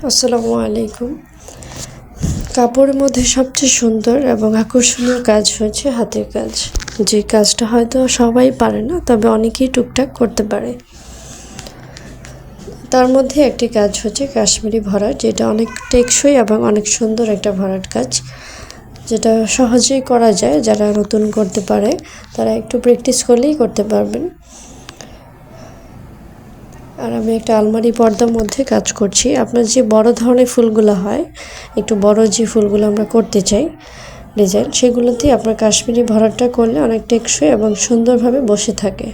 আসসালামু আলাইকুম। কাপড়ের মধ্যে সবচেয়ে সুন্দর এবং আকর্ষণীয় কাজ হচ্ছে হাতের কাজ। যে কাজটা হয়তো সবাই পারে না, তবে অনেকেই টুকটাক করতে পারে। তার মধ্যে একটি কাজ হচ্ছে কাশ্মীরি ভরাট, যেটা অনেক টেকসই এবং অনেক সুন্দর একটা ভরাট কাজ, যেটা সহজেই করা যায়। যারা নতুন করতে পারে তারা একটু প্র্যাকটিস করলেই করতে পারবেন। আর আমি একটা আলমারি পর্দার মধ্যে কাজ করছি। আপনার যে বড় ধরনের ফুলগুলো হয়, একটু বড় যে ফুলগুলো আমরা করতে চাই ডিজাইন, সেগুলোতেই আপনার কাশ্মীরি ভরাটটা করলে অনেক টেকসই এবং সুন্দরভাবে বসে থাকে।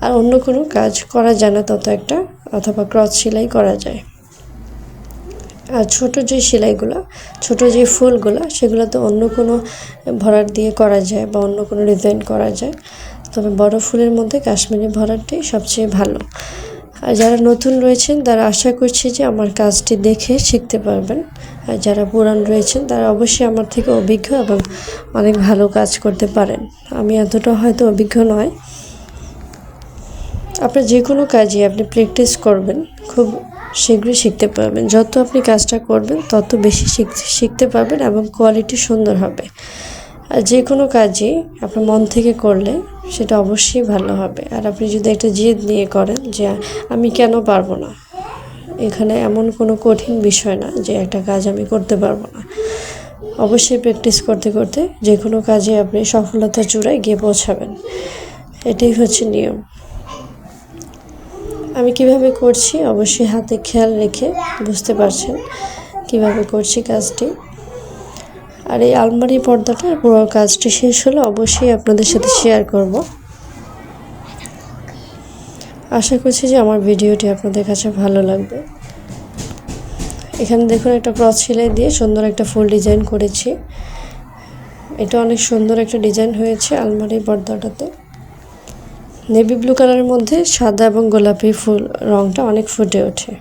আর অন্য কোনো কাজ করা যায় না তত একটা, অথবা ক্রস সেলাই করা যায়। আর ছোটো যে সেলাইগুলো, ছোটো যে ফুলগুলো, সেগুলো তো অন্য কোনো ভরাট দিয়ে করা যায় বা অন্য কোনো ডিজাইন করা যায়। তবে বড় ফুলের মধ্যে কাশ্মীরি ভরাটটাই সবচেয়ে ভালো। আর যারা নতুন রয়েছেন তারা আশা করছি যে আমার কাজটি দেখে শিখতে পারবেন। আর যারা পুরান রয়েছেন তারা অবশ্যই আমার থেকে অভিজ্ঞ এবং অনেক ভালো কাজ করতে পারেন। আমি এতটা হয়তো অভিজ্ঞ নয়। আপনার যে কোনো কাজই আপনি প্র্যাকটিস করবেন, খুব শীঘ্রই শিখতে পারবেন। যত আপনি কাজটা করবেন তত বেশি শিখতে পারবেন এবং কোয়ালিটি সুন্দর হবে। আর যে কোনো কাজই আপনার মন থেকে করলে সেটা অবশ্যই ভালো হবে। আর আপনি যদি একটা জেদ নিয়ে করেন যে আমি কেন পারবো না, এখানে এমন কোনো কঠিন বিষয় না যে একটা কাজ আমি করতে পারবো না। অবশ্যই প্র্যাকটিস করতে করতে যে কোনো কাজে আপনি সফলতার চূড়ায় গিয়ে পৌঁছাবেন। এটাই হচ্ছে নিয়ম। আমি কিভাবে করছি অবশ্যই হাতে খেয়াল রেখে বুঝতে পারছেন কিভাবে করছি কাজটি। আর এই আলমারি পর্দাটার পুরো কাজটি শেষ হলে অবশ্যই আপনাদের সাথে শেয়ার করব। আশা করছি যে আমার ভিডিওটি আপনাদের কাছে ভালো লাগবে। এখানে দেখুন একটা ক্রস সেলাই দিয়ে সুন্দর একটা ফুল ডিজাইন করেছি। এটা অনেক সুন্দর একটা ডিজাইন হয়েছে আলমারি পর্দাটাতে। নেভি ব্লু কালারের মধ্যে সাদা এবং গোলাপি ফুল রঙটা অনেক ফুটে ওঠে।